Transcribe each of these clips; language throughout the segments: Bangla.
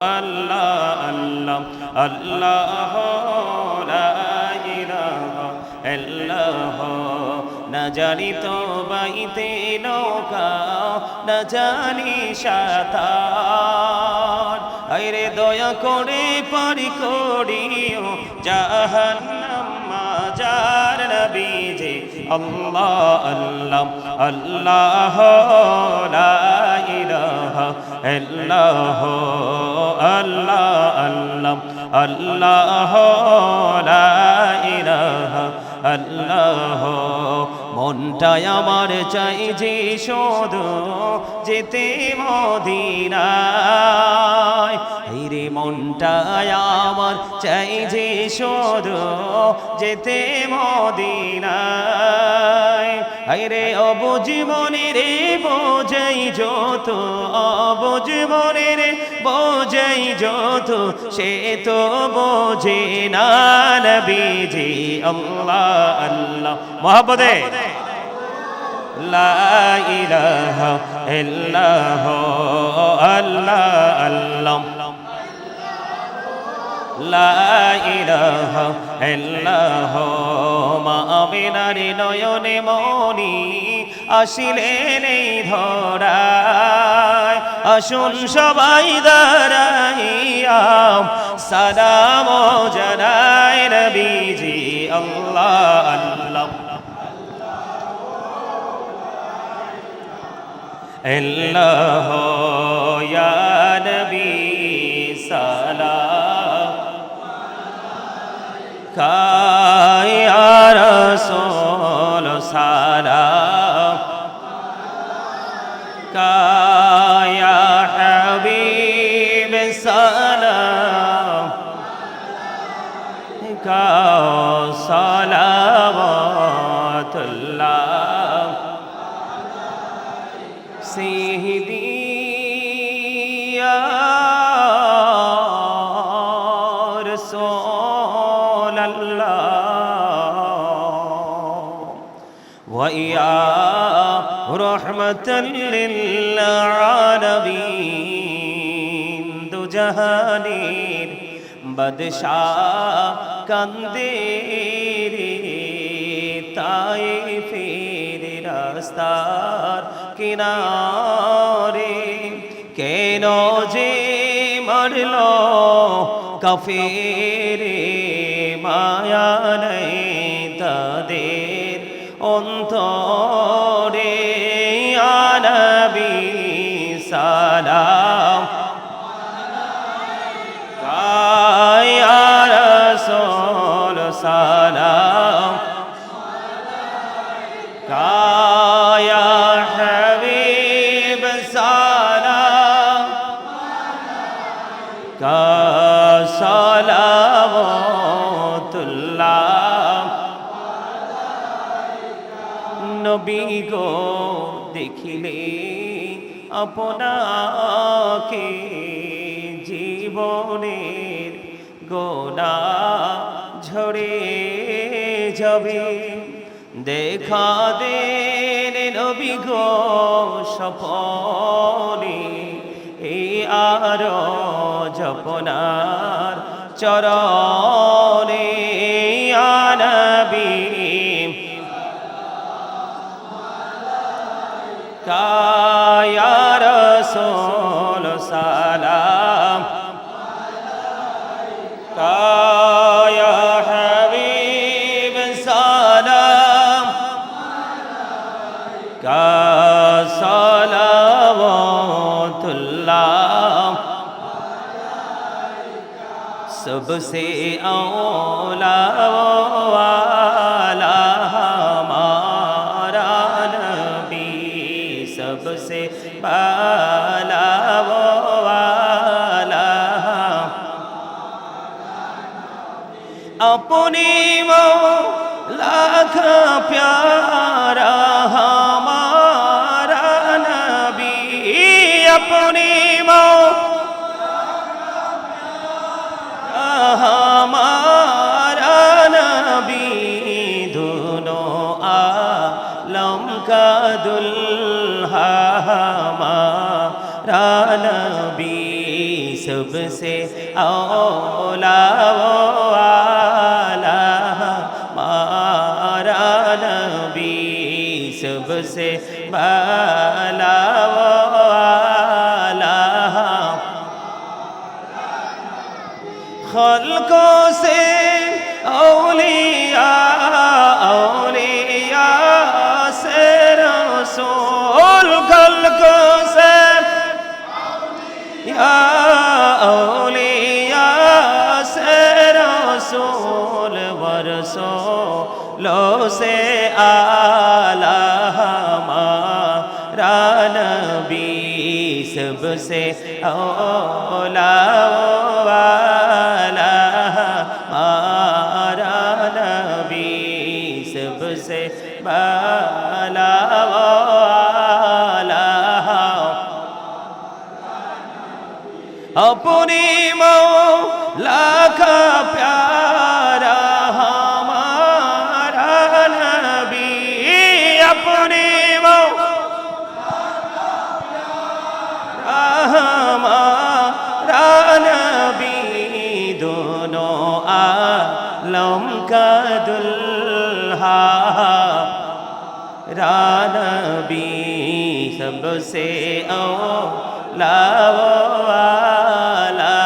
আল্লাহ আল্লাহ আল্লাহ লা ইলাহা ইল্লাল্লাহ না জানি তো বাইতে নৌকা না জানি সাঁতার আইরে দয়া করে পারি করিও জাহান্নাম মাজার নবীজি আল্লাহ আল্লাহ আল্লাহ লা ইলাহা ইল্লাল্লাহ আল্লাহ আল্লাহ আল্লাহ লা ইলাহা আল্লাহ মনটাই আমার চাই যে শুধু যেতে মদিনায় রে মনটাই আমার চাই যে শুধু যেতে মদিনায় রে অবুঝ মনে রে বোঝাই যত অবুঝ মনে রে বোঝাই যত সে তো বোঝে না নবীজি আল্লাহ আল্লাহ মোহাম্মদে লা ইলাহা ইল্লাল্লাহ আল্লাহ আল্লাহ লা ইলাহা ইল্লাল্লাহ মা আমিনার নয়নে মনি আসিলেন এই ধরায় আসুন সবাই দাঁড়াইয়া সালাম জানাই নবীজি আল্লাহ আল্লাহ ইল্লাল্লাহ ইয়া নবী সালাম ইয়া রাসূল সালাম ইয়া হাবিব সালাম সালাওয়াতুল্লাহ سيدي يا رسول الله ويا رحمة للعالمين دو جهانير بدشاه كنديري طائفير راستار কিনারে কেন যে মরল কাফেরে মায়া নেই তাদের অন্তরে ইয়া নবী সালাম ইয়া রাসূল সালাম ইয়া সালাওয়াতুল্লাহ নবী গো দেখিলে আপনাকে জীবনের গোনাহ ঝরে যাবে দেখা দেন নবী গো স্বপনে এই আর জপনার চরণে ইয়া নবী ইয়া রাসূল সালাম ইয়া হাবিব সালাম সালাওয়াতুল্লাহ सबसे औला वाला हमारा नबी सबसे बाला वाला अपने मौला का प्यारा हमारा नबी अपने हमारा नबी दोनों आलम का दुल्हा हमारा नबी सबसे औला वाला हमारा नबी सबसे बाला वाला खल्कों से औलिया औलिया से रसूल खल्कों से या औलिया से रसूल वरसूलों से आला हमारा नबी सबसे औला वाला हमारा नबी सबसे बाला वाला अपनी मौला का प्यारा हमारा नबी अपनी हमारा नबी दोनों आलम का दुल्हा नबी सबसे औला वाला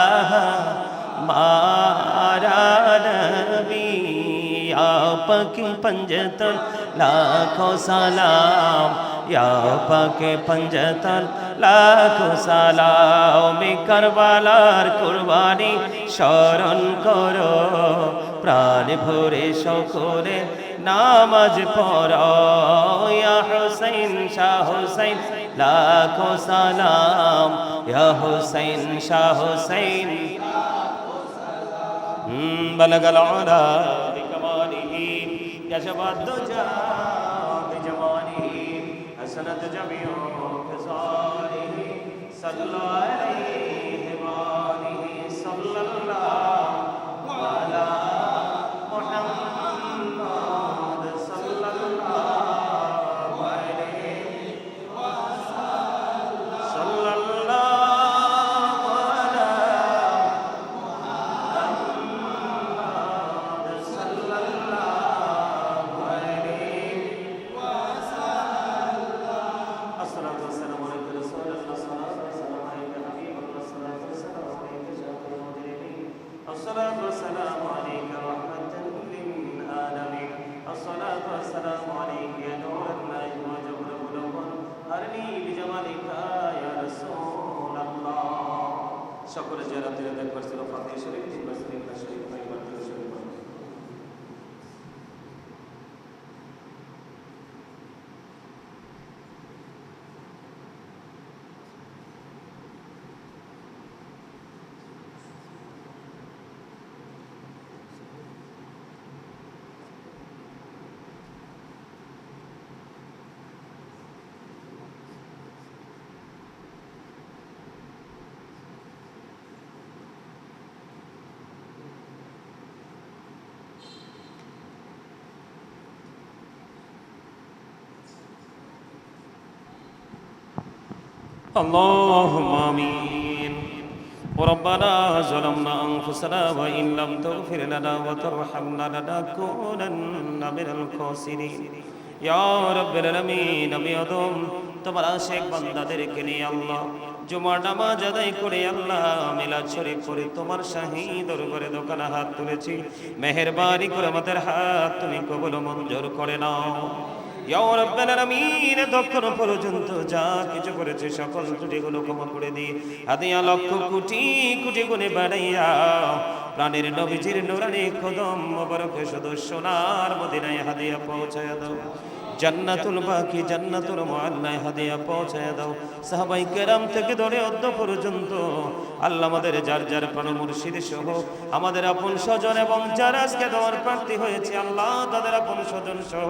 हमारा नबी आप की पंजतन लाखों सलाम या पाके पंजतन लाखों सलाम करबालार कुरबानी স্মরণ করো প্রাণ ভরে সকলে নামাজ পড়ো ইয়া হুসাইন শাহ হুসাইন লাখোं সালাম ইয়া হুসাইন শাহ হুসাইন বলগল উলা বিকমালিহি কশফাত দুজা বিজমালিহি হাসনাত জামিউ ফিসালিহি সাল্লাল্লাহু আলাইহি ওয়া আলিহি সাল্লাল্লাহু আলা মুহাম্মাদ সাল্লাল্লাহু আলাইহি ওয়া সাল্লাম সাল্লাল্লাহু আলা মুহাম্মাদ সাল্লাল্লাহু আলাইহি ওয়া সাল্লাম আসসালাতু ওয়াসসালামু আলাইকা রাসূলিল্লাহ সাল্লাল্লাহু আলাইহি ওয়াসাল্লাম আলাইকা হাবিবাল্লাহ সাল্লাল্লাহু আলাইহি ওয়াসাল্লাম আলাইকা শাফিউল মুজরিমিন الصلاة والسلام عليك رحمة للعالمين الصلاة والسلام عليك يا نور الله وجبر الأول أرني بجمالك يا رسول الله شكر زيارة لك برسل فاتح شريف برسل شريف برسل شريف اللهم آمين ربنا ظلمنا أنفسنا وإن لم تغفر لنا وترحمنا لنكونن من الخاسرين يا رب العالمين আমি আদম তোমার আশিক বান্দাদেরকে নিয়ে আল্লাহ জুমার নামাজ আদায় করে আল্লাহ মিলাদ শরীফ পড়ে তোমার শাহী দরবারে দোকানে হাত তুলেছি মেহেরবানি করে আমাদের হাত তুমি কবুল মঞ্জুর করে নাও ইয়া রাব্বাল আলামিন তখন পর্যন্ত যা কিছু করেছে সকল ত্রুটিগুলো ক্ষমা করে দিয়ে হাদিয়া লক্ষ কোটি কোটি গুণে বাড়াইয়া প্রাণের নবীজির নূরানি কদম মোবারকে শুধু সোনার মদিনায় হাদিয়া পৌঁছায়া দাও জান্নাতুল বাকি জান্নাতুল মুআল্লায় হাদিয়া পৌঁছায়া দাও সাহাবায়ে কেরাম থেকে ধরে অদ্য পর্যন্ত আল্লাহ আমাদের যার যার প্রাণ মুর্শিদ সহ আমাদের আপন স্বজন এবং যারা আজকে দোয়ার প্রার্থী হয়েছে আল্লাহ তাদের আপন স্বজন সহ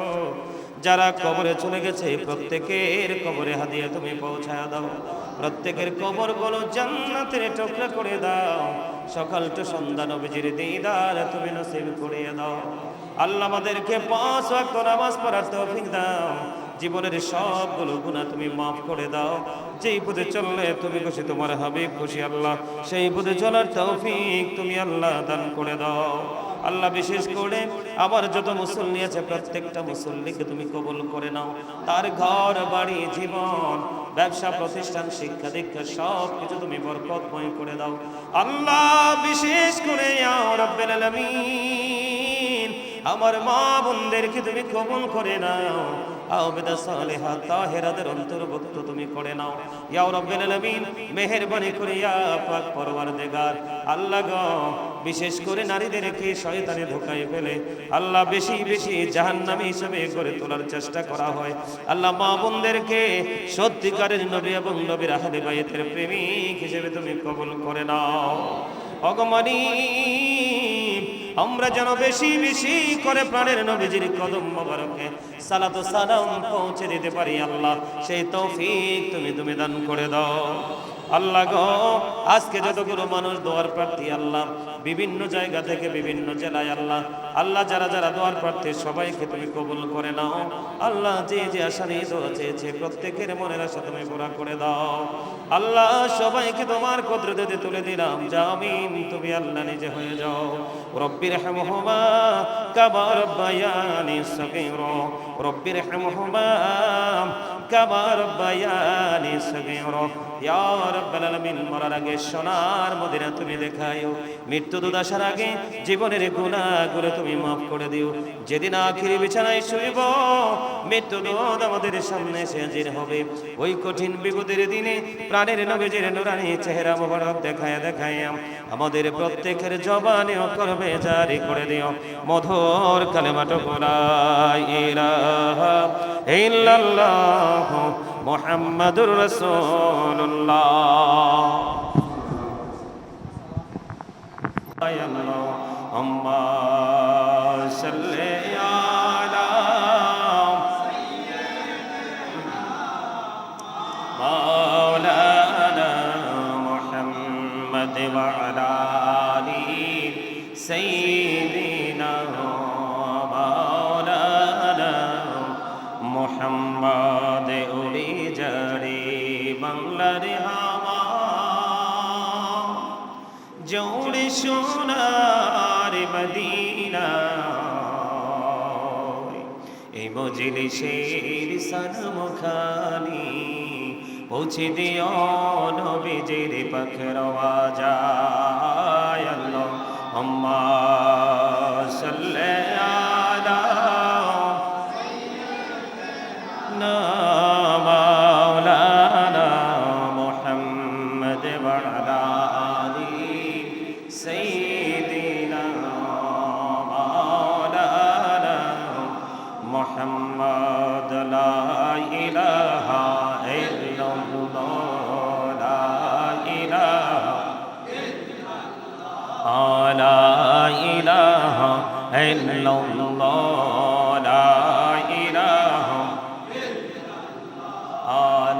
যারা কবরে চলে গেছে প্রত্যেকের কবরে হাদিয়া তুমি পৌঁছায়া দাও প্রত্যেকের কবরগুলো জান্নাতের টুকরা করে দাও সকাল টু সন্ধ্যা নবীজির দিদার তুমি নসিব করে দাও আল্লাহ আমাদেরকে 5 ওয়াক্ত নামাজ পড়ার তৌফিক দাও জীবনের সবগুলো গুনাহ তুমি মাফ করে দাও। যেই পথে চললে তুমি খুশি, তোমার হাবিব খুশি আল্লাহ, সেই পথে চলার তৌফিক তুমি আল্লাহ দান করে দাও। আল্লাহ বিশেষ করে আমার যত মুসল্লি আছে প্রত্যেকটা মুসল্লিকে তুমি কবুল করে নাও। তার ঘর বাড়ি জীবন ব্যবসা প্রতিষ্ঠান শিক্ষা দীক্ষা সব কিছু তুমি বরকতময় করে দাও আল্লাহ। বিশেষ করে ইয়া রাব্বুল আলামিন আমার মা বোনদেরকে তুমি কবুল করে নাও, আওবেদা সালেহা তাহেরাদের অন্তর্ভুক্ত তুমি করে নাও ইয়া রাব্বুল আলামিন। মেহেরবানি করে ইয়া পাক পরওয়ারদিগার আল্লাহ গো, বিশেষ করে নারীদেরকে শয়তানে ধোঁকায় ফেলে আল্লাহ বেশি বেশি জাহান্নামী হিসেবে গড়ে তোলার চেষ্টা করা হয় আল্লাহ। মা বোনদেরকে সত্যিকারের নবী এবং নবীর আহলে বাইতের প্রেমিক হিসেবে তুমি কবুল করে নাও অগমানি। আমরা যেন বেশি বেশি করে প্রাণের নবীজির কদম মোবারকে সালাত ও সালাম পৌঁছে দিতে পারি আল্লাহ, সেই তৌফিক তুমি দান করে দাও আল্লাহ গো। আজকে যতগুলো মানুষ দোয়ার প্রার্থী আল্লাহ, বিভিন্ন জায়গা থেকে বিভিন্ন জেলায় আল্লাহ, আল্লাহ যারা যারা দোয়ার প্রার্থী সবাইকে তুমি কবুল করে নাও আল্লাহ। যে যে আশা নিয়ে দোয়া চেয়েছে প্রত্যেকের মনের আশা তুমি পুরা করে দাও আল্লাহ। সবাইকে তোমার কুদরতে তুলে দিলাম, জামিন তুমি আল্লাহ নিজে হয়ে যাও। রব্বির রহমহুমা কামা রব্বায়ানি সগীরা, রব্বির রহমহুমা কামা রব্বায়ানি সগীরা। ইয়া রাব্বাল আলামিন মরার আগে সোনার মদিনা তুমি দেখায়ো, মৃত্যু দুধ আসার আগে জীবনের গুনাহগুলো তুমি মাফ করে দিও। যেদিন আখিরি বিছানায় শুইব মৃত্যু দুধ আমাদের সামনে এসে হাজির হবে, ওই কঠিন বিপদের দিনে প্রাণের নবীজির নূরানি চেহারা মোবারক দেখায় দেখায় আমাদের প্রত্যেকের জবানে ও কলবে জারি করে দিও মধুর কালেমাটুকু লা ইলাহা ইল্লাল্লাহ মুহাম্মাদুর রাসূলুল্লাহ। আল্লাহুম্মা সাল্লি আলা মাওলানা মুহাম্মাদ ওয়া আলা আলি সাইয়্যিদিনা মাওলানা মুহাম্মাদ উড়ে যারে বাংলার হাওয়া, জোড়ে সোনার মদিনা, এই মজলিসের সন্মুখানি পৌঁছে দিও নবীজির পাখের আওয়াজ। আল্লাহুম্মা সাল্লি আলা মাওলানা মুহাম্মাদ ওয়া আলা আলি সাইয়্যিদিনা মাওলানা মুহাম্মাদ। লা ইলাহা ইল্লাল্লাহ, লা ইলাহা ইল্লাল্লাহ, লা ইলাহা ইল্লাল্লাহ,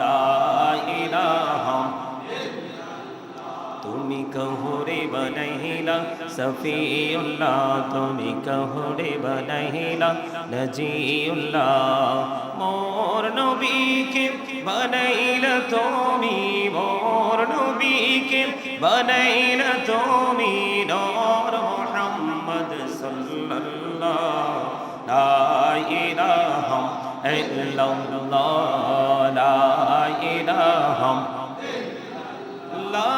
লা ইলাহা তুমি কহুরে বনহিলা সফিউল্লাহ, তুমি কহুরে বনহিলা নজিউল্লাহ। মোর নবীকে বনাইলা তুমি, মোর নবীকে বনাইলা তুমি নূর মুহাম্মদ সাল্লাল্লাহ। লা ইলাহা ইল্লাল্লাহ, লা ইলাহা লা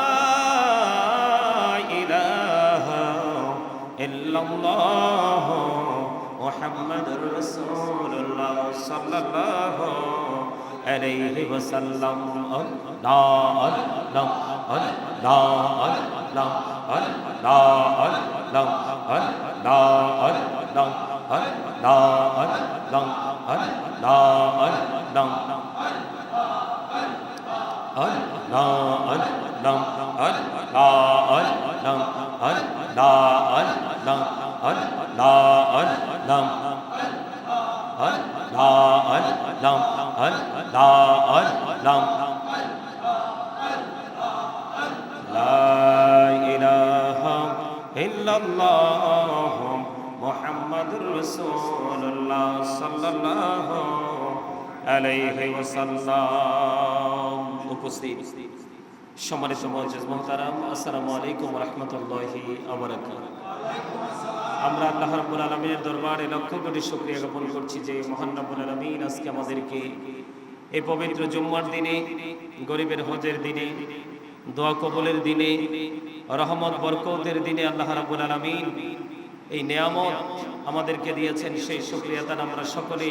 ইলাহা ইল্লাল্লাহ মুহাম্মাদুর রাসূলুল্লাহ সাল্লাল্লাহু আলাইহি ওয়াসাল্লাম। আল্লাহ আল্লাহ আল্লাহ আল্লাহ আল্লাহ আল্লাহ আল্লাহ আল্লাহ আল্লাহ আল্লাহ আল্লাহ আল্লাহ মুহাম্মাদুর রাসূলুল্লাহ সাল্লাল্লাহু আলাইহি ওয়াসাল্লাম। উপস্থিত সম্মানিত মুআজ্জিজ মুহতারাম, আসসালামু আলাইকুম ওয়া রাহমাতুল্লাহি ওয়া বারাকাতুহু। আমরা আল্লাহ রাব্বুল আলামিনের দরবারে লক্ষ কোটি শুকরিয়া জ্ঞাপন করছি যে মহান রাব্বুল আলামিন আজকে আমাদেরকে এই পবিত্র জুম্মার দিনে, গরিবের হজের দিনে, দোয়া কবুলের দিনে, রহমত বরকতের দিনে আল্লাহ রাব্বুল আলামিন এই নিয়ামত আমাদেরকে দিয়েছেন। সেই শুকরিয়া তার আমরা সকলে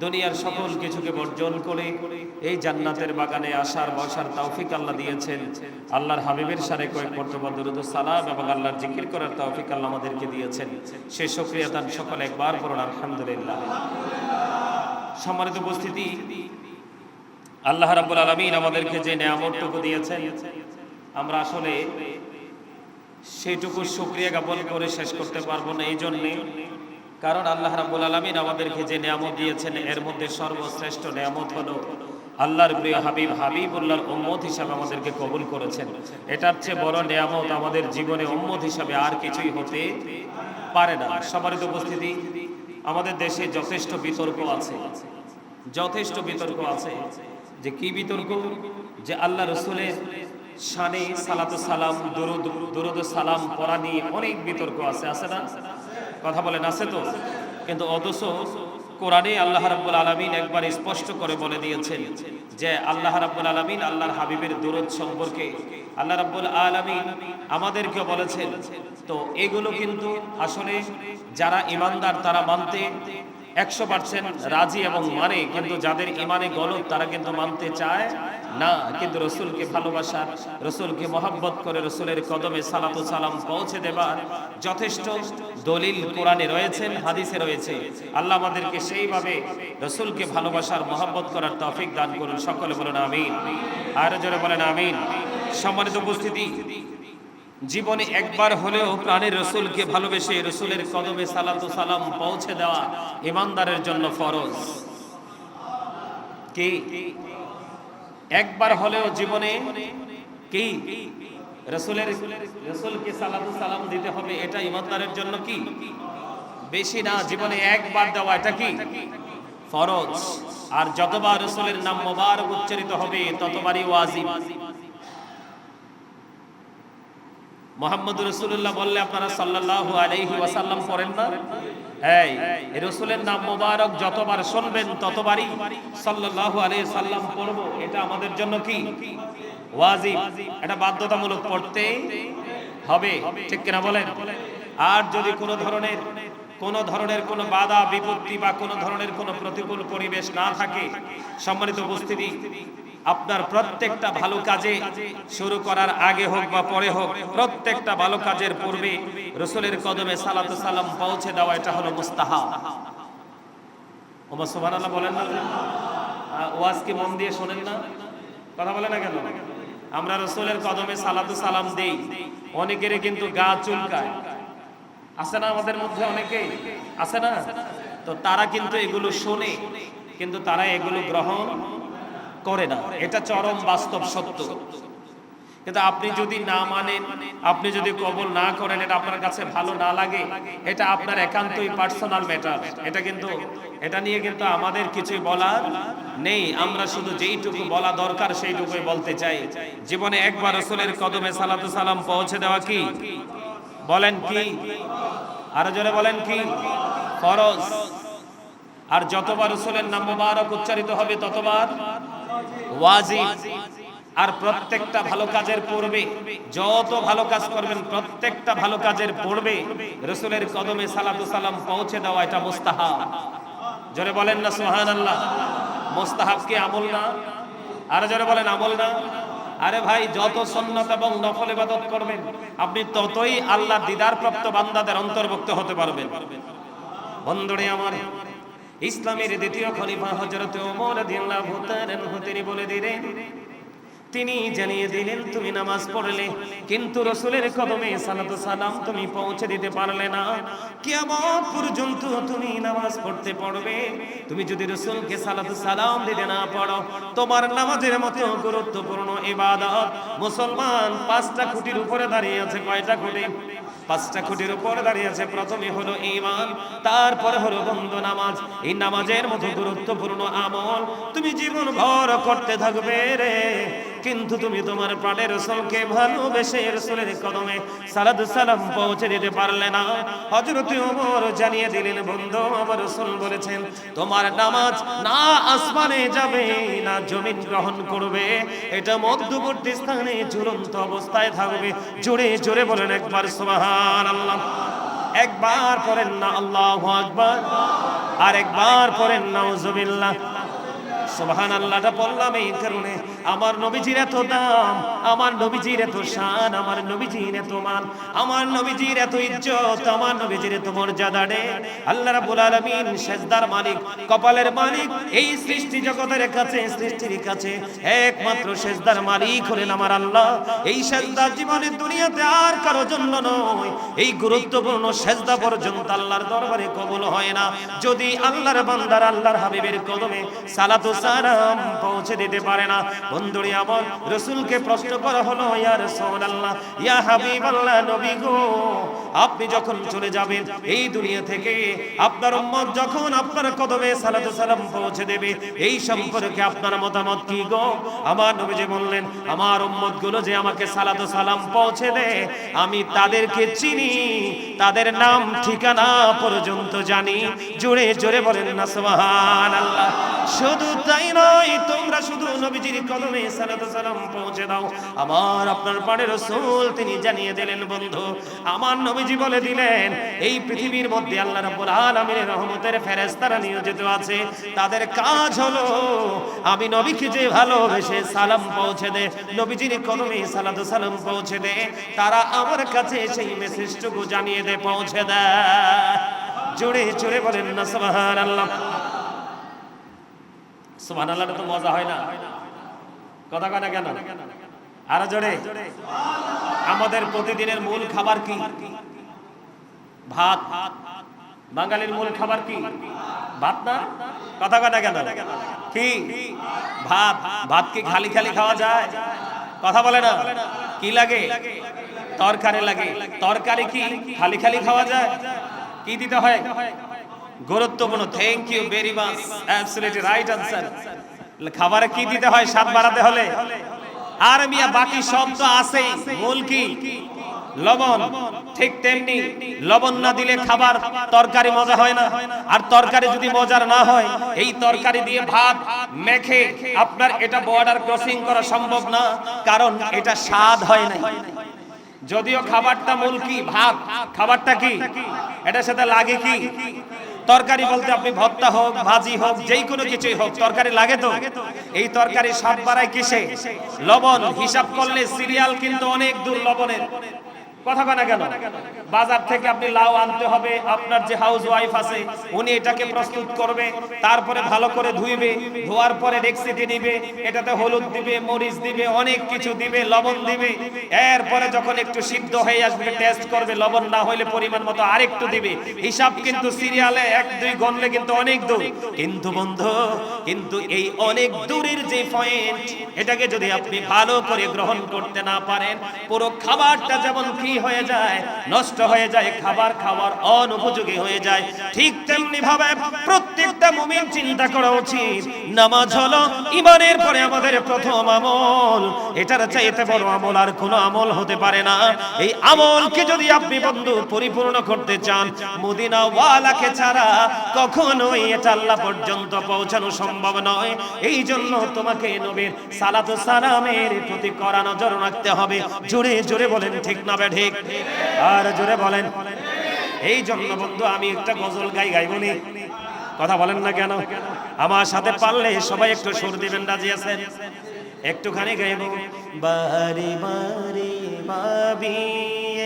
দুনিয়ার সকল কিছুকে বর্জন করে এই জান্নাতের বাগানে আসার বসার তৌফিক আল্লাহ দিয়েছেন। আল্লাহর হাবিবের সাথে কয়েক মর্তবা দুরূদ ও সালাম এবং আল্লাহর জিকির করার তৌফিক আল্লাহ আমাদেরকে দিয়েছেন। সেই শুকরিয়া তার সকলে একবার পড়ুন আলহামদুলিল্লাহ। সম্মানিত উপস্থিতি, আল্লাহ রাব্বুল আলামিন আমাদেরকে যে নিয়ামতটুকু দিয়েছেন আমরা আসলে সেইটুকু শুকরিয়া জ্ঞাপন করে শেষ করতে পারবো না। এই জন্যে, কারণ আল্লাহ রাব্বুল আলামিন আমাদেরকে যে নিয়ামত দিয়েছেন এর মধ্যে সর্বশ্রেষ্ঠ নিয়ামত হলো আল্লাহর প্রিয় হাবিব হাবিবুল্লাহর উম্মত হিসাবে আমাদেরকে কবুল করেছেন। এটার চেয়ে বড় নিয়ামত আমাদের জীবনে উম্মত হিসাবে আর কিছুই হতে পারে না। সম্মানিত উপস্থিতি, আমাদের দেশে যথেষ্ট বিতর্ক আছে, যথেষ্ট বিতর্ক আছে। যে কি বিতর্ক? যে আল্লাহ রসুলের শানে সালাতু সালাম, দুরূদ সালাম পড়া নিয়ে অনেক বিতর্ক আছে, আছে না? কথা বলেন, আছে তো? কিন্তু অথচ কোরআনে আল্লাহ রাব্বুল আলামিন একবার স্পষ্ট করে বলে দিয়েছেন যে আল্লাহ রাব্বুল আলামিন আল্লাহর হাবিবের দুরূদ সম্পর্কে আল্লাহ রাব্বুল আলামিন আমাদেরকে বলেছেন। তো এগুলো কিন্তু আসলে যারা ঈমানদার তারা মানতে 100% রাজি এবং মানে, কিন্তু যাদের ঈমানে গলদ তারা কিন্তু মানতে চায় না। কিন্তু রসুলকে ভালোবাসার, রসুলকে মহব্বত করে রসুলের কদমে সালাতু সালাম পৌঁছে দেবার যথেষ্ট দলিল কোরআনে রয়েছেন, হাদিসে রয়েছে। আল্লাহ আমাদেরকে সেইভাবে রসুলকে ভালোবাসার, মহব্বত করার তৌফিক দান করুন। সকলে বলুন আমিন, আর জোরে বলেন আমিন। সম্মানিত উপস্থিতি, জীবনে একবার হলেও প্রাণের রসুলকে ভালোবেসে রসুলের কদমে সালাতু সালাম পৌঁছে দেওয়া ঈমানদারের জন্য ফরজ। কি একবার হলেও জীবনে কি রসুলকে সালাতু সালাম দিতে হবে, এটা ঈমানদারের জন্য কি বেশি না, জীবনে একবার দেওয়া এটা কি ফরজ। আর যতবার রসুলের নাম মোবারক উচ্চারিত হবে ততবারই ওয়াজিব। মুহাম্মদুর রাসূলুল্লাহ বললে আপনারা সাল্লাল্লাহু আলাইহি ওয়াসাল্লাম পড়েন না? এই রাসূলের নাম মোবারক যতবার শুনবেন ততবারই সাল্লাল্লাহু আলাইহি সাল্লাম পড়ব। এটা আমাদের জন্য কি ওয়াজিব, এটা বাধ্যতামূলক পড়তে হবে, ঠিক কিনা বলেন? আর যদি কোনো ধরনের কোনো বাধা বিপত্তি বা কোনো ধরনের কোনো প্রতিকূল পরিবেশ না থাকে, সম্মানিত উপস্থিতি, আপনার প্রত্যেকটা ভালো কাজে শুরু করার আগে হোক বা পরে হোক, প্রত্যেকটা ভালো কাজের পূর্বে রসুলের কদমে সালাতু সালাম পৌঁছে দেওয়া এটা হলো মুস্তাহাব। ওমা সুবহানাল্লাহ বলেন না? ওয়াজ কি মন দিয়ে শোনেন না? কথা বলে না কেন? আমরা রসুলের কদমে সালাতু সালাম দেই, অনেকেরই কিন্তু গা চুলকায়, আছে না? আমাদের মধ্যে অনেকেই আছে না? তো তারা কিন্তু এগুলো শোনে, কিন্তু তারা এগুলো গ্রহণ করে না। এটা চরম বাস্তব সত্য। কিন্তু আপনি যদি না মানেন, আপনি যদি কবুল না করেন, এটা আপনার কাছে ভালো না লাগে, এটা আপনার একান্তই পার্সোনাল ম্যাটার। এটা কিন্তু এটা নিয়ে কিন্তু আমাদের কিছুই বলার নেই। আমরা শুধু যেইটুকু বলা দরকার সেইটুকুই বলতে চাই। জীবনে একবার রাসূলের কদমে সালাতু সালাম পৌঁছে দেওয়া কি বলেন কি? আরো জোরে বলেন কি? ফরজ। আর যতবার রাসূলের নাম মোবারক উচ্চারিত হবে ততবার ওয়াজিব। আর প্রত্যেকটা ভালো কাজের পূর্বে, যত ভালো কাজ করবেন প্রত্যেকটা ভালো কাজের পূর্বে রাসূলের কদমে সালাতু সালাম পৌঁছে দেওয়া এটা মুস্তাহাব। জোরে বলেন না সুবহানাল্লাহ। মুস্তাহাব কি আমল না? আর জোরে বলেন আমল না? আরে ভাই, যত সুন্নাত এবং নফল ইবাদত করবেন আপনি ততই আল্লাহর দিদার প্রাপ্ত বান্দাদের অন্তর্ভুক্ত হতে পারবেন। বন্ধুরে আমার, ইসলামের দ্বিতীয় খলিফা হযরত ওমর রাদিয়াল্লাহু তাআলা তিনি বলে দিলেন, তিনি জানিয়ে দিলেন তুমি নামাজ পড়লে কিন্তু রাসূলের কদমে সালাতু সালাম তুমি পৌঁছে দিতে পারলে না, কিয়ামত পর্যন্ত তুমি নামাজ পড়তে পারবে। তুমি যদি রাসূলকে সালাতু সালাম দিতে না পারো, তোমার নামাজের মতো গুরুত্বপূর্ণ ইবাদত মুসলমান 5টা খুঁটির উপরে দাঁড়িয়ে আছে। কয়টা খুঁটি? পাঁচটা খুঁটির উপর দাঁড়িয়ে আছে। প্রথমে হলো ঈমান, তারপরে হলো বন্ধু নামাজ। এই নামাজের মতো গুরুত্বপূর্ণ আমল তুমি জীবন ভর করতে থাকবে রে, কিন্তু তুমি তোমার প্রাণের রাসূলকে ভালোবেসে রাসূলের কদমে সালাত সালাম পৌঁছে দিতে পারলে না। হযরত ওমর জানিয়ে দিলেন, বন্ধু আমার রাসূল বলেছেন তোমার নামাজ না আসমানে যাবে না জমিন গ্রহণ করবে, এটা মধ্যবর্তী স্থানে ঝুলন্ত অবস্থায় থাকবে। জোরে জোরে বলেন একবার সুবহানাল্লাহ। একবার পড়েন না আল্লাহু আকবার, আর একবার পড়েন নাউজুবিল্লাহ। সুবহানাল্লাহটা বললাম এই কারণে, আমার নবীজির এত দাম, আমার নবীজির এত শান, আমার নবীজির এত মান, আমার নবীজির এত ইজ্জত, আমার নবীজির এত মর্যাদা রে। আল্লাহ রাব্বুল আলামিন সেজদার মালিক, কপালের মালিক, এই সৃষ্টি জগতের কাছে, সৃষ্টির কাছে একমাত্র সেজদার মালিক হলেন আমার আল্লাহ। এই সেজদা জীবনের দুনিয়াতে আর কারো জন্য নয়, এই গুরুত্বপূর্ণ সেজদা পর্যন্ত আল্লাহর দরবারে কবুল হয় না যদি আল্লাহর বান্দার আল্লাহর হাবিবের কদমে সালাত সালাম পৌঁছে দিতে পারে না। বন্ধুরে আমার রাসূলকে প্রশ্ন করা হলো, ইয়া রাসূলুল্লাহ, ইয়া হাবিবাল্লাহ, নবী গো আপনি যখন চলে যাবেন এই দুনিয়া থেকে, আপনার উম্মত যখন আপনার কদমে সালাত সালাম পৌঁছে দেবে, এই সম্পর্কে আপনার মতামত কি গো? আমার নবীজি বললেন, আমার উম্মত গুলো যে আমাকে সালাত সালাম পৌঁছে দেয়, আমি তাদেরকে চিনি, তাদের নাম ঠিকানা পর্যন্ত জানি। জোরে জোরে বলেন না সুবহানাল্লাহ। শুধু তাই নয়, তোমরা শুধু নবীজির কদমে সালাত সালাম পৌঁছে দাও, আমার আপনার প্রাণের রাসূল তিনি জানিয়ে দিলেন, বন্ধু আমার নবীজি বলে দিলেন, এই পৃথিবীর মধ্যে আল্লাহ রাব্বুল আলামিনের রহমতের ফেরেশতারা নিয়োজিত আছে, তাদের কাজ হলো আমি নবীকে যে ভালোবেসে সালাম পৌঁছে দেয়, নবীজির কদমে সালাত সালাম পৌঁছে দেয়, তারা আমার কাছে সেই মেসেজটুকু জানিয়ে দেয়, পৌঁছে দেয়। জোরে জোরে বলেন না সুবহানাল্লাহ। সুবহানাল্লাহটা তো মজা হয় না, কথা কয় না কেন? আরো জোরে। আমাদের প্রতিদিনের মূল খাবার কি? ভাত। বাঙালির মূল খাবার কি? ভাত না? কথা কয় না কেন? কি? ভাত। ভাত কি খালি খালি খাওয়া যায়? কথা বলে না। কি লাগে? তরকারি লাগে। তরকারি কি খালি খালি খাওয়া যায়? কি দিতে হয়? গুরুত্বপূর্ণ। Thank you very much, absolutely right answer. খাবারে কি দিতে হয় স্বাদ বাড়াতে হলে? আর মিয়া বাকি সব তো আছেই, মূল কি? লবণ। ঠিক তেমনি লবণ না দিলে খাবার তরকারি মজা হয় না। আর তরকারি যদি মজার না হয়, এই তরকারি দিয়ে ভাত মেখে আপনার এটা বর্ডার ক্রসিং করা সম্ভব না, কারণ এটা স্বাদ হয় না। যদিও খাবারটা মূল কি? ভাত। খাবারটা কি? এটার সাথে লাগে কি? তরকারি বলতে আপনি ভর্তা হোক, ভাজি হোক, যেই কোনো কিছুই হোক, তরকারি লাগে তো। এই তরকারি স্বাদ বাড়ায় কিসে? লবণ। হিসাব করলে সিরিয়াল কিন্তু অনেক দূর লবণের। কথা কয় না কেন? বাজার থেকে আপনি লাউ আনতে হবে, আপনার যে হাউস ওয়াইফ আছে উনি এটাকে প্রস্তুত করবে, তারপরে ভালো করে ধুইবে, ধোয়ার পরে ডেক্সিতে দিবে, এটাতে হলুদ দিবে, মরিচ দিবে, অনেক কিছু দিবে, লবণ দিবে, এরপরে যখন একটু সিদ্ধ হয়ে আসবে টেস্ট করবে, লবণ না হইলে পরিমাণ মতো আরেকটু দিবে। হিসাব কিন্তু সিরিয়ালে 1-2 গণলে কিন্তু অনেক দূর। কিন্তু বন্ধু, কিন্তু এই অনেক দূরের যে পয়েন্ট, এটাকে যদি আপনি ভালো করে গ্রহণ করতে না পারেন, পুরো খাবারটা যেমন কি হয়ে যায়, নষ্ট হয়ে যায়, খাবার খাওয়ার অনুপযোগী হয়ে যায়। ঠিক তেমনি ভাবে প্রত্যেকটা মুমিন চিন্তা করা উচিত, নামাজ হলো ঈমানের পরে আমাদের প্রথম আমল। এটার চাইতে বড় আমল আর কোনো আমল হতে পারে না। এই আমলকে যদি আপনি বন্ধু পরিপূর্ণ করতে চান, মদিনা ওয়ালাকে ছাড়া কখনোই এটা আল্লাহ পর্যন্ত পৌঁছানো সম্ভব নয়। এই জন্য তোমাকে নবীর সালাত ও সালামের প্রতি কড়া নজর রাখতে হবে। জোরে জোরে বলেন ঠিক না ঠিক? আর জোরে বলেন। এই জন্য বন্ধু আমি একটা গজল গাইবনি, কথা বলেন না কেন? আমার সাথে পারলে সবাই একটু সুর দিবেন, রাজি আছেন? একটুখানি গাইব। বারে বারে ভাবি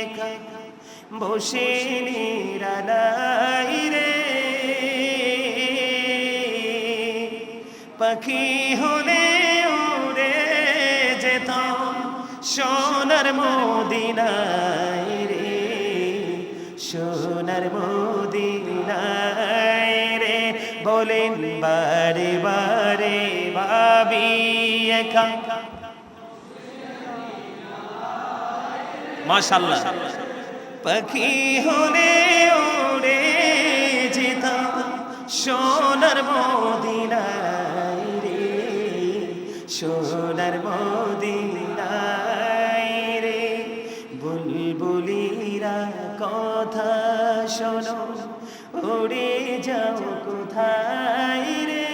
একা বসে নিরালাই রে, পাখি হলে উড়ে যেতাম সোনার মদিনায় রে, সোনার মদিনায় রে। বলেন বারে বারে ভাবি একা। মাশাআল্লাহ। পাখি হলে উড়ে যেতাম সোনার মদিনায় রে, সোনার মদিনায় রে। বুলবুলিরা কথা শোনো, উড়ে যাও কোথায় রে।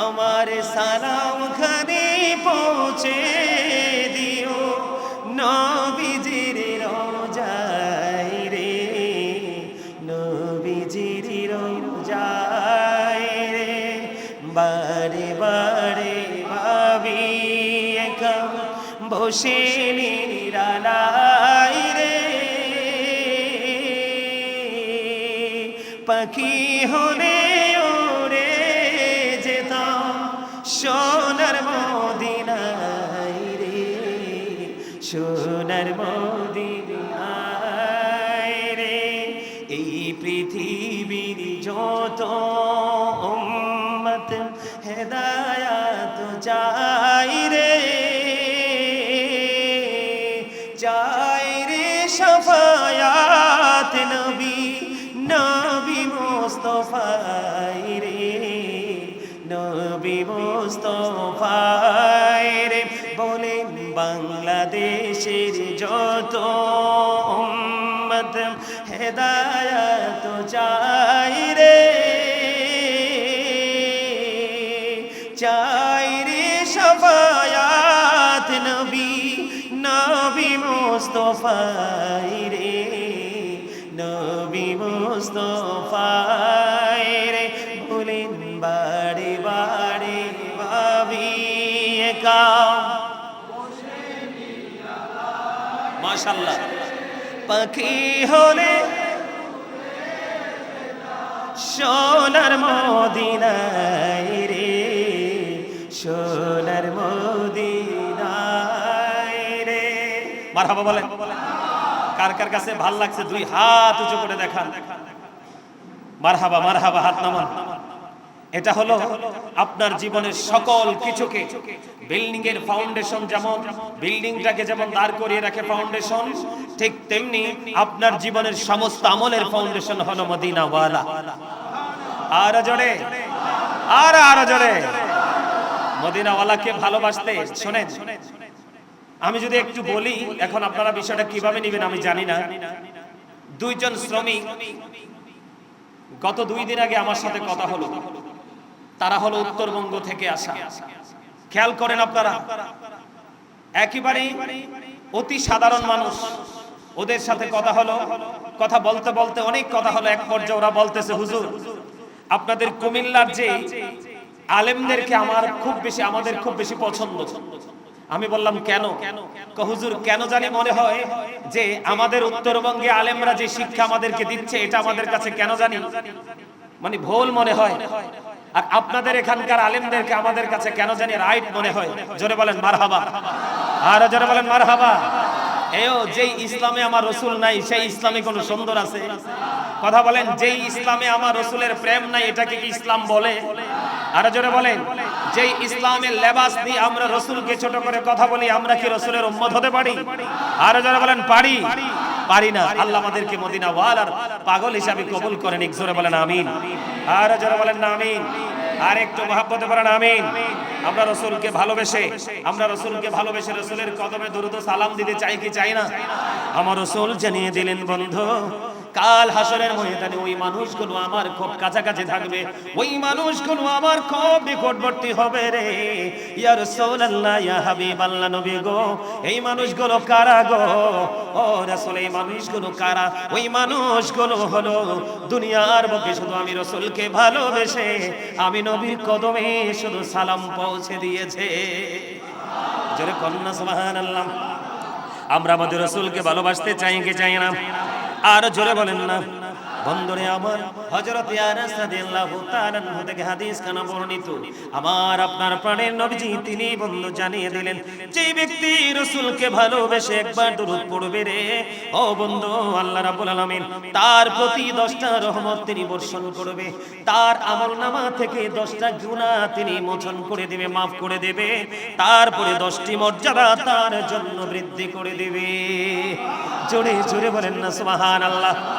আমার সালাম খানি পৌঁছে দিও নবীজির রোজায় রে, নবীজির রোজায় রে। বারে বারে ভাবি একা বসে নিরালায় রে, পাখি হলে উড়ে যেতাম সোনার মদিনায় রে, সোনার মদিনায় রে। এই পৃথিবীর যত উম্মত হেদায়াত চাই রে, চাই রে শাফায়াত নবী, নবী মুস্তাফায় রে, নবী মুস্তাফায় রে। বলেন বাংলাদেশের যত উম্মত হেদায়াত চাই রে, চাই রে শাফায়াত নবী, নবী মুস্তাফায় রে, নবী মুস্তাফায় রে। বলেন বারে বারে ভাবি একা, মাশাআল্লাহ। পাখি হলে সোনার মদিনায় রে, সোনার মদিনায় রে। মারহাবা বলেন। কার কার কাছে ভাল লাগছে দুই হাত উঁচু করে দেখান। মারহাবা মারহাবা, হাত নামান। এটা হলো আপনার জীবনের সকল কিছুকে, বিল্ডিং এর ফাউন্ডেশন যেমন বিল্ডিংটাকে যেমন দাঁড় করিয়ে রাখে ফাউন্ডেশন, ঠিক তেমনি আপনার জীবনের সমস্ত আমলের ফাউন্ডেশন হলো মদিনাওয়ালা। আর জোরে, আর জোরে। মদিনাওয়ালাকে ভালোবাসতে শোনেন, আমি যদি একটু বলি, এখন আপনারা বিষয়টা কিভাবে নেবেন আমি জানি না। দুইজন শ্রমিক গত 2 দিন আগে আমার সাথে কথা হলো। তারা হলো উত্তরবঙ্গ থেকে আসা। খেয়াল করেন আপনারা, একেবারে অতি সাধারণ মানুষ। ওদের সাথে কথা হলো, কথা বলতে বলতে অনেক কথা হলো। এক পর্যায়ে ওরা বলতেছে, হুজুর আপনাদের কুমিল্লার যে আলেমদেরকে আমাদের খুব বেশি পছন্দ। আমি বললাম কেন? হুজুর কেন জানি মনে হয় যে আমাদের উত্তরবঙ্গে আলেমরা যে শিক্ষা আমাদেরকে দিচ্ছে এটা আমাদের কাছে কেন জানি মানে ভুল মনে হয়, আর আপনাদের এখানকার আলেমদেরকে আমাদের কাছে কেন জানি রাইট মনে হয়। জোরে বলেন মারহাবা, আর জোরে বলেন মারহাবা। এও যেই ইসলামে আমার রাসূল নাই সেই ইসলামে কোন সুন্দর আছে? কথা বলেন, যেই ইসলামে আমার রাসূলের প্রেম নাই এটাকে কি ইসলাম বলে? আর জোরে বলেন, যেই ইসলামের লেবাস দিয়ে আমরা রাসূলকে ছোট করে কথা বলি, আমরা কি রাসূলের উম্মত হতে পারি? আর জোরে বলেন পারি? পারি না। আল্লাহ আমাদেরকে মদিনা ওয়ালার পাগল হিসাবে কবুল করেন। এক জোরে বলেন আমিন। আর জোরে বলেন না আমিন। আর একটু মহব্বতে বলেন আমিন। আমরা রাসূলকে ভালোবেসে রাসূলের কদমে দরুদ ও সালাম দিতে চাই কি চাই না? আমার রাসূল জানিয়ে দিলেন, বন্ধু কাল হাসরের ময়দানে ওই মানুষগুলো আমার খুব কাছাকাছি থাকবে, ওই মানুষগুলো আমার খুব নিকটবর্তী হবে রে। ইয়া রাসূলুল্লাহ, ইয়া হাবিবাল্লাহ, নবী গো এই মানুষগুলো কারা গো? ও রাসূল এই মানুষগুলো কারা? ওই মানুষগুলো হলো দুনিয়ার বুকে শুধু আমি রাসূলকে ভালোবেসে আমি নবীর কদমে শুধু সালাম পৌঁছে দিয়েছে। জোরে কন্না সুবহানাল্লাহ। আমরা আমাদের রাসূলকে ভালোবাসতে চাই কি চাই না? আর জোরে বলেন না। বন্ধুরে আমার, হযরত আনাস রাদিয়াল্লাহু তাআলা আনহু থেকে হাদিস খানা বর্ণিত, আমার আপনার প্রাণের নবীজি তিনি বন্ধু জানিয়ে দিলেন, যে ব্যক্তি রাসূলকে ভালোবেসে একবার দরুদ পড়বে রে, ও বন্ধু, আল্লাহ রাব্বুল আলামিন তার প্রতি 10টা রহমত তিনি বর্ষণ করবে, তার আমলনামা থেকে 10টা গুনাহ তিনি মোচন করে দিবে, মাফ করে দেবে, তারপরে 10টি মর্যাদা তার জন্য বৃদ্ধি করে দিবে। জোরে জোরে বলেন না সুবহানাল্লাহ।